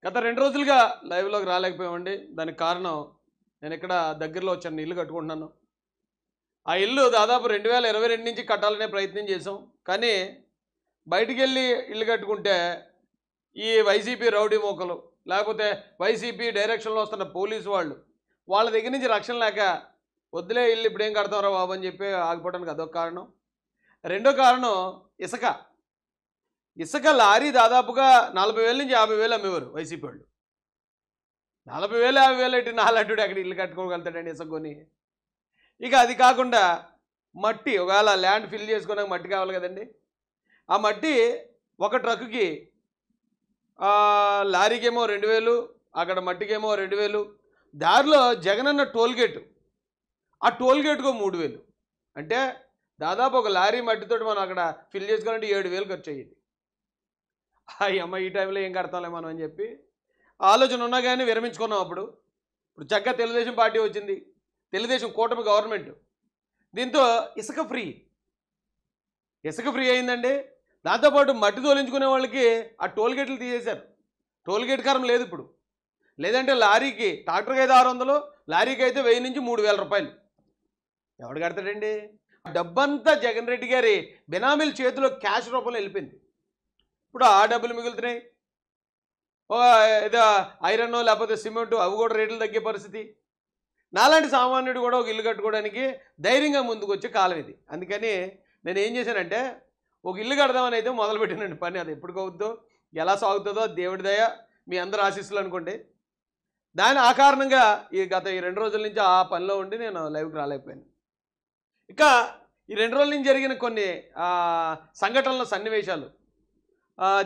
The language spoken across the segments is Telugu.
గత 2 రోజులుగా లైవ్‌లోకి రాలేకపోయామండి. దానికి కారణం నేనిక్కడ దగ్గరలో చిన్న ఇల్లు కట్టుకుంటున్నాను. ఆ ఇల్లు దాదాపు 2022 నుంచి కట్టాలనే ప్రయత్నం చేశాం. కానీ బయటికెళ్ళి ఇల్లు కట్టుకుంటే ఈ వైసీపీ రౌడీ మూకలు, లేకపోతే వైసీపీ డైరెక్షన్‌లో వస్తున్న పోలీసు వాళ్ళు, వాళ్ళ దగ్గర నుంచి రక్షణ లేక వద్దులే ఇల్లు ఇప్పుడేం కడతాంరా బాబు అని చెప్పి ఆగిపోవడానికి అదొక కారణం. రెండో కారణం ఇసుక. ఇసుక లారీ దాదాపుగా 40,000 నుంచి 50,000 అమ్మేవారు వైసీపీ వాళ్ళు. 40,000, 50,000 ఏంటి నాలంటోడు అక్కడ ఇల్లు కట్టుకోగలుగుతాడండి ఇసుక కొని. ఇక అది కాకుండా మట్టి, ఒకవేళ ల్యాండ్ ఫిల్ చేసుకోవడానికి మట్టి కావాలి కదండి. ఆ మట్టి ఒక ట్రక్కుకి లారీకేమో 2,000, అక్కడ మట్టికేమో 2,000. దారిలో జగనన్న టోల్గేటు, ఆ టోల్గేట్కో 3,000. అంటే దాదాపు ఒక లారీ మట్టితోటి మనం అక్కడ ఫిల్ చేసుకోవాలంటే 7,000 ఖర్చు అయ్యేది. అమ్మ ఈ టైంలో ఏం కడతాంలే మనం అని చెప్పి ఆలోచన ఉన్నా కానీ విరమించుకున్నాం. ఇప్పుడు చక్కగా తెలుగుదేశం పార్టీ వచ్చింది, తెలుగుదేశం కూటమి గవర్నమెంట్. దీంతో ఇసుక ఫ్రీ అయిందండి. దాంతోపాటు మట్టి తోలించుకునే వాళ్ళకి ఆ టోల్గేట్లు తీసేశారు. టోల్గేట్ కరం లేదు ఇప్పుడు. లేదంటే లారీకి, ట్రాక్టర్కి అయితే 600, లారీకి అయితే 1000 నుంచి 3,000 రూపాయలు. ఎవడు కడతాడండి? ఆ డబ్బంతా జగన్ రెడ్డి గారి బినామీల చేతిలో క్యాష్ రూపంలో వెళ్ళిపోయింది. ఇప్పుడు ఆ డబ్బులు మిగులుతున్నాయి. ఏదో ఐరన్ లేకపోతే సిమెంటు, అవి కూడా రేట్లు తగ్గే పరిస్థితి. నాలాంటి సామాన్యుడు కూడా ఒక ఇల్లు కట్టుకోవడానికి ధైర్యంగా ముందుకు వచ్చే కాలం ఇది. అందుకని నేను ఏం చేశానంటే ఒక ఇల్లు కడదామని అయితే మొదలుపెట్టినండి పని. అది ఎప్పటికవుద్దో, ఎలా సాగుతుందో దేవుడి దయ, మీ అందరు ఆశీస్సులు అనుకోండి. ఆ కారణంగా గత 2 రోజుల నుంచి ఆ పనిలో ఉండి నేను లైవ్కి రాలేకపోయాను. ఇక ఈ 2 రోజుల నుంచి జరిగిన కొన్ని సంఘటనల సన్నివేశాలు,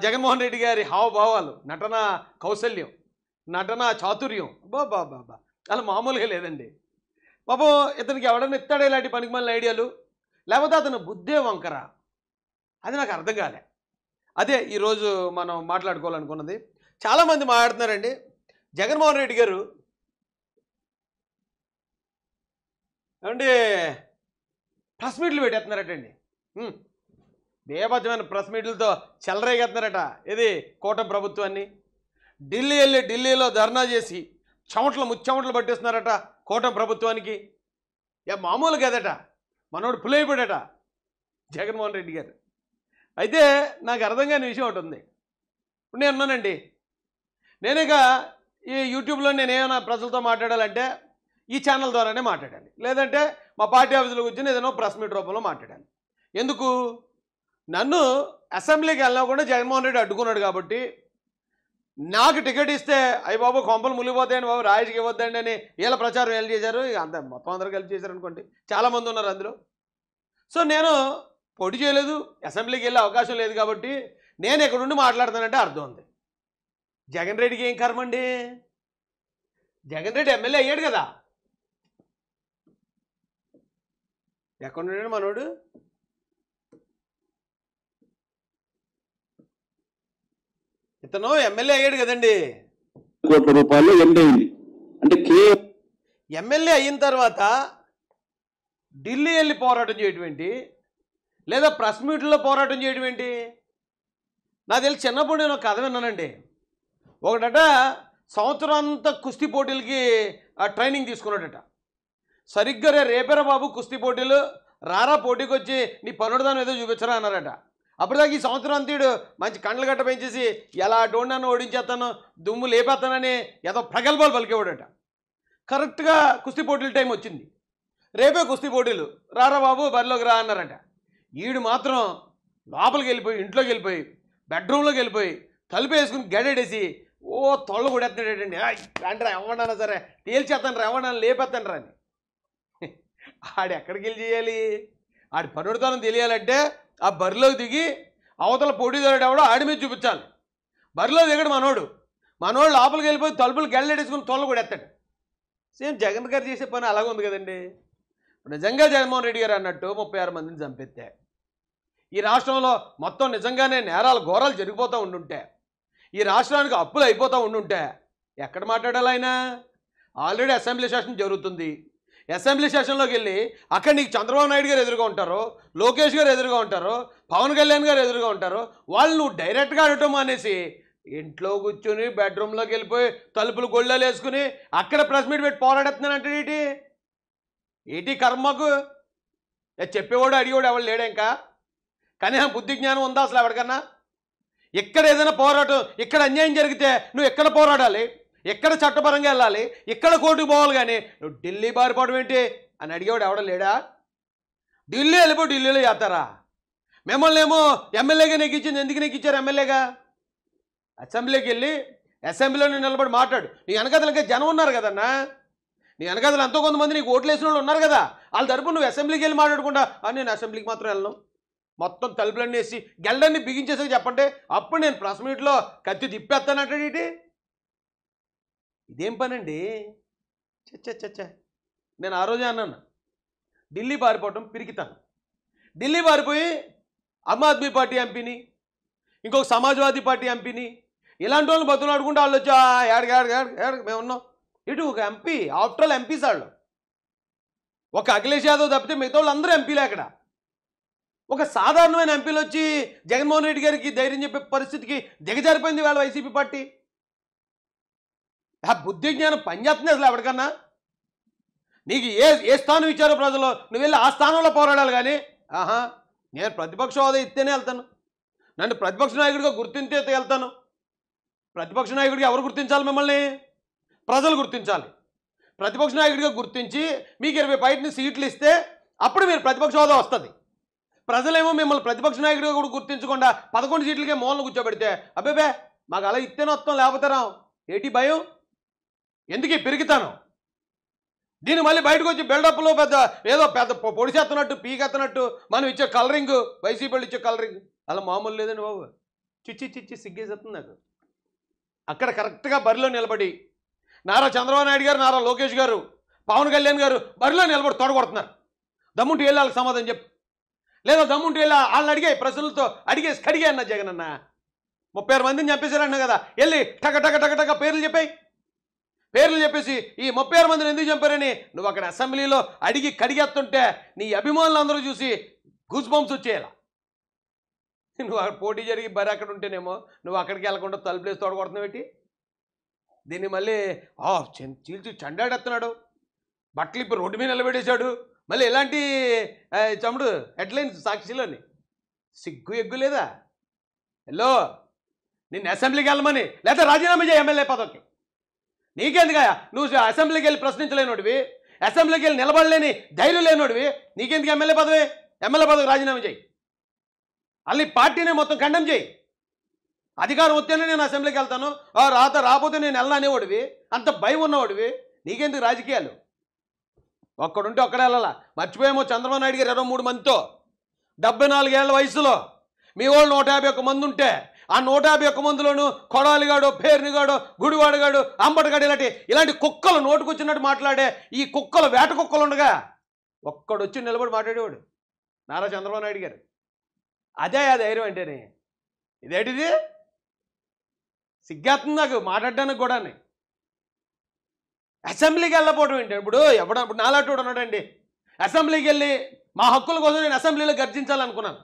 జగన్మోహన్ రెడ్డి గారి హావభావాలు, నటన కౌశల్యం, నటన చాతుర్యం, బాబా అలా మామూలుగా లేదండి. పాపం ఇతనికి ఎవడన్నా ఇస్తాడే ఇలాంటి పనికిమాలిన ఐడియాలు, లేకపోతే అతను బుద్ధే వంకర, అది నాకు అర్థం కాలే. అదే ఈరోజు మనం మాట్లాడుకోవాలనుకున్నది. చాలామంది మాట్లాడుతున్నారండి, జగన్మోహన్ రెడ్డి గారు ఏమంటే ప్రెస్ మీట్లు పెట్టేస్తున్నారటండి. బేబద్ధమైన ప్రెస్ మీట్లతో చెలరేగేస్తున్నారట. ఇది కూటమి ప్రభుత్వాన్ని. ఢిల్లీలో ధర్నా చేసి ముచ్చెమటలు పట్టిస్తున్నారట కూటమి ప్రభుత్వానికి. మామూలు కదట, మనోడు పులైపోయాడట జగన్మోహన్ రెడ్డి గారు. అయితే నాకు అర్థం కాని విషయం ఒకటి ఉంది. ఇప్పుడు నేను ఉన్నానండి, నేనేగా ఈ యూట్యూబ్లో నేనేమైనా ప్రజలతో మాట్లాడాలంటే ఈ ఛానల్ ద్వారానే మాట్లాడాలి, లేదంటే మా పార్టీ ఆఫీసులో కూర్చొని ఏదైనా ప్రెస్ మీట్ రూపంలో మాట్లాడాలి. ఎందుకు? నన్ను అసెంబ్లీకి వెళ్ళకుండా జగన్మోహన్ రెడ్డి అడ్డుకున్నాడు కాబట్టి, నాకు టికెట్ ఇస్తే అయ్యి బాబు కొంపలు మునిగిపోతాయని బాబు రాజకీయ ఇవ్వద్దండి అని వీళ్ళ ప్రచారం ఏళ్ళు చేశారు. మొత్తం అందరూ కలిసి చేశారు అనుకోండి, చాలామంది ఉన్నారు అందులో. సో నేను పోటీ చేయలేదు, అసెంబ్లీకి వెళ్ళే అవకాశం లేదు కాబట్టి నేను ఎక్కడుండి మాట్లాడుతానంటే అర్థం ఉంది. జగన్ రెడ్డికి ఏం కర్మండి? జగన్ రెడ్డి ఎమ్మెల్యే అయ్యాడు కదా. ఎక్కడున్నాడు మనోడు? ఇతను ఎమ్మెల్యే అయ్యాడు కదండి. కోట్ల రూపాయలు ఎండైంది. అంటే ఎమ్మెల్యే అయిన తర్వాత ఢిల్లీ వెళ్ళి పోరాటం చేయడం ఏంటి, లేదా ప్రెస్ మీట్లో పోరాటం చేయడం ఏంటి? నాకు తెలిసి చిన్నప్పుడు నేను ఒక కథ విన్నానండి. ఒకటట సంవత్సరం అంతా కుస్తీ పోటీలకి ట్రైనింగ్ తీసుకున్నాడట. సరిగ్గా రేపేరా బాబు కుస్తీ పోటీలు, రారా పోటీకి వచ్చి నీ పనుడుదానం ఏదో చూపించరా అన్నారట. అప్పటిదాకా ఈ సంవత్సరం అంతీడు మంచి కండ్లు గట్ట పెంచేసి ఎలా డోండాను ఓడించేస్తాను, దుమ్ము లేపేస్తానని ఏదో ప్రగల్భాలు పలికేవాడట. కరెక్ట్గా కుస్తీ పోటీల టైం వచ్చింది. రేపే కుస్తీ పోటీలు, రారా బాబు బరిలోకి రా అన్నారట. ఈడు మాత్రం లోపలికి వెళ్ళిపోయి, ఇంట్లోకి వెళ్ళిపోయి, బెడ్రూమ్లోకి వెళ్ళిపోయి తలుపు వేసుకుని గడేడేసి తొళ్ళ కొడేస్తున్నాడండి. అంటారా ఎవడన్నా సరే తేల్చేస్తాను రా, ఎవడన్నా లేపేస్తాను రా అని. ఆడు ఎక్కడికి వెళ్ళి చేయాలి? ఆడి పనుడుతనం తెలియాలంటే ఆ బరిలోకి దిగి అవతల పోటీదారుడు ఎవడో ఆడి మీద చూపించాలి. బరిలో దిగడు మనోడు లోపలికి వెళ్ళిపోయి తలుపులు గెళ్ళేసుకుని తొల్ల కొడేస్తాడు. సేమ్ జగన్ గారు చేసే పని అలాగే ఉంది కదండి. నిజంగా జగన్మోహన్ రెడ్డి గారు అన్నట్టు 36 మందిని చంపెత్తే, ఈ రాష్ట్రంలో మొత్తం నిజంగానే నేరాలు ఘోరాలు జరిగిపోతూ ఉండుంటే, ఈ రాష్ట్రానికి అప్పులు అయిపోతూ ఉండుంటే ఎక్కడ మాట్లాడాలి ఆయన? ఆల్రెడీ అసెంబ్లీ సెషన్ జరుగుతుంది. అసెంబ్లీ సెషన్లోకి వెళ్ళి అక్కడ నీకు చంద్రబాబు నాయుడు గారు ఎదురుగా ఉంటారు, లోకేష్ గారు ఎదురుగా ఉంటారు, పవన్ కళ్యాణ్ గారు ఎదురుగా ఉంటారు. వాళ్ళు నువ్వు డైరెక్ట్గా అడగటం అనేసి ఇంట్లో కూర్చొని బెడ్రూమ్లోకి వెళ్ళిపోయి తలుపులు గొళ్ళలు వేసుకుని అక్కడ ప్రెస్ మీట్ పెట్టి పోరాడుతున్నానంటే ఏంటి ఏంటి కర్మకు చెప్పేవాడు అడిగేవాడు ఎవడు లేడా ఇంకా కనీసం బుద్ధి జ్ఞానం ఉందా అసలు ఎవరికన్నా ఇక్కడ ఏదైనా పోరాటం ఇక్కడ అన్యాయం జరిగితే నువ్వు ఎక్కడ పోరాడాలి ఎక్కడ చట్టపరంగా వెళ్ళాలి ఇక్కడ కోర్టుకు పోవాలి కానీ నువ్వు ఢిల్లీ బారిపోవడం ఏంటి అని అడిగేవాడు ఎవడ లేడా ఢిల్లీ వెళ్ళిపో ఢిల్లీలో చేస్తారా మిమ్మల్ని ఏమో ఎమ్మెల్యేగా నెగ్గించింది ఎందుకు నెగ్గించారు ఎమ్మెల్యేగా అసెంబ్లీకి వెళ్ళి అసెంబ్లీలో నిలబడి మాట్లాడు నీ వెనకదలకే జనం ఉన్నారు కదన్నా నీ వెనకదలు ఎంతో కొంతమంది నీకు ఓట్లు వేసిన వాళ్ళు ఉన్నారు కదా వాళ్ళ తరపు నువ్వు అసెంబ్లీకి వెళ్ళి మాట్లాడకుండా నేను అసెంబ్లీకి మాత్రం వెళ్ళను మొత్తం తలుపులన్నీ వేసి గెల్లన్నీ బిగించేసి చెప్పంటే అప్పుడు నేను ప్రెస్ మీట్లో కత్తి తిప్పేస్తానంటాడు ఏంటి ఇదేం పని అండి చచ్చ నేను ఆ రోజే అన్నాను ఢిల్లీ పారిపోవటం పిరికితాను ఢిల్లీ పారిపోయి ఆమ్ ఆద్మీ పార్టీ ఎంపీని ఇంకొక సమాజ్వాదీ పార్టీ ఎంపీని ఇలాంటి వాళ్ళని బతులాడుకుంటే వాళ్ళు వచ్చి ఏడు మేము ఉన్నాం ఇటు ఒక ఎంపీ ఆఫ్టర్ ఆల్ ఎంపీస్ వాళ్ళు ఒక అఖిలేష్ యాదవ్ తప్పితే మిగతా వాళ్ళు అందరూ ఎంపీలే అక్కడ ఒక సాధారణమైన ఎంపీలు వచ్చి జగన్మోహన్ రెడ్డి గారికి ధైర్యం చెప్పే పరిస్థితికి దిగజారిపోయింది వాళ్ళ వైసీపీ పార్టీ ఆ బుద్ధి జ్ఞానం పనిచేస్తుంది అసలు ఎవరికన్నా నీకు ఏ స్థానం ఇచ్చారో ప్రజలు నువ్వు వెళ్ళి ఆ స్థానంలో పోరాడాలి కానీ నేను ప్రతిపక్ష హోదా ఇస్తేనే వెళ్తాను నన్ను ప్రతిపక్ష నాయకుడిగా గుర్తించే వెళ్తాను ప్రతిపక్ష నాయకుడిగా ఎవరు గుర్తించాలి మిమ్మల్ని ప్రజలు గుర్తించాలి ప్రతిపక్ష నాయకుడిగా గుర్తించి మీకు 20 బయటని సీట్లు ఇస్తే అప్పుడు మీరు ప్రతిపక్ష హోదా వస్తుంది ప్రజలేమో మిమ్మల్ని ప్రతిపక్ష నాయకుడిగా కూడా గుర్తించకుండా 11 సీట్లకే మూలను కూర్చోబెడితే అబ్బేబే మాకు అలా ఇస్తేనే వస్తాం లేకపోతే రాం ఏంటి భయం ఎందుకు పెరుగుతాను దీన్ని మళ్ళీ బయటకు వచ్చి బిల్డప్లో ఏదో పెద్ద పొడిచేస్తున్నట్టు పీకెత్తనట్టు మనం ఇచ్చే కలరింగ్ వైసీపీ వాళ్ళు ఇచ్చే కలరింగ్ అలా మామూలు లేదండి బాబు చిచ్చి సిగ్గేసేస్తుంది నాకు అక్కడ కరెక్ట్గా బరిలో నిలబడి నారా చంద్రబాబు నాయుడు గారు నారా లోకేష్ గారు పవన్ కళ్యాణ్ గారు బరిలో నిలబడి తొడగొడుతున్నారు దమ్ముంటి వెళ్ళి వాళ్ళకి సమాధానం చెప్పు లేదా దమ్ముంటి వెళ్ళి వాళ్ళని అడిగాయి ప్రజలతో కడిగే అన్న జగన్ అన్న 36 మందిని చంపేశారన్న కదా వెళ్ళి టక పేర్లు చెప్పాయి పేర్లు చెప్పేసి ఈ 36 మందిని ఎందుకు చంపారని నువ్వు అక్కడ అసెంబ్లీలో అడిగి కడిగేస్తుంటే నీ అభిమానులు అందరూ చూసి గూస్ బంప్స్ వచ్చేయాల నువ్వు అక్కడ పోటీ జరిగి బరి అక్కడ ఉంటేనేమో నువ్వు అక్కడికి వెళ్ళకుండా తలుపులేసి తోడగొడుతున్నావు ఏంటి దీన్ని మళ్ళీ చీల్చి చండాడెత్తున్నాడు బట్టలు ఇప్పుడు రోడ్డు మీద నిలబెట్టేశాడు మళ్ళీ ఎలాంటి చముడు హెడ్లైన్స్ సాక్షిలోని సిగ్గు ఎగ్గు లేదా హలో నిన్ను అసెంబ్లీకి వెళ్ళమని లేదా రాజీనామా చేయి ఎమ్మెల్యే పదవికి నీకెందుకయా నువ్వు అసెంబ్లీకి వెళ్ళి ప్రశ్నించలేనోడివి అసెంబ్లీకి వెళ్ళి నిలబడలేని ధైర్యం లేనోడివి నీకెందుకు ఎమ్మెల్యే పదవి రాజీనామా చేయి అల్లి పార్టీనే మొత్తం ఖండం చేయి అధికారం వస్తేనే నేను అసెంబ్లీకి వెళ్తాను రాకపోతే నేను వెళ్ళననేవాడివి అంత భయం ఉన్నవాడివి నీకెందుకు రాజకీయాలు ఒక్కడుంటే ఒక్కడే వెళ్ళాలా మర్చిపోయేమో చంద్రబాబు నాయుడు గారు 23 మందితో 74 ఏళ్ల వయసులో మీ వాళ్ళు 151 మంది ఉంటే ఆ 151 మందిలోనూ కొడాలిగాడు పేరునిగాడు గుడివాడుగాడు అంబటగాడు ఇలాంటి కుక్కలు నోటుకొచ్చినట్టు మాట్లాడే ఈ కుక్కలు వేట కుక్కలు ఉండగా ఒక్కడొచ్చి నిలబడి మాట్లాడేవాడు నారా చంద్రబాబు నాయుడు గారు అదే ఆ ధైర్యం అంటేనే ఇదేంటిది సిగ్గేస్తుంది నాకు మాట్లాడడానికి కూడా అసెంబ్లీకి వెళ్ళకపోవడం ఏంటి ఇప్పుడు నాలాంటి ఉన్నాడండి అసెంబ్లీకి వెళ్ళి మా హక్కుల కోసం నేను అసెంబ్లీలో గర్జించాలనుకున్నాను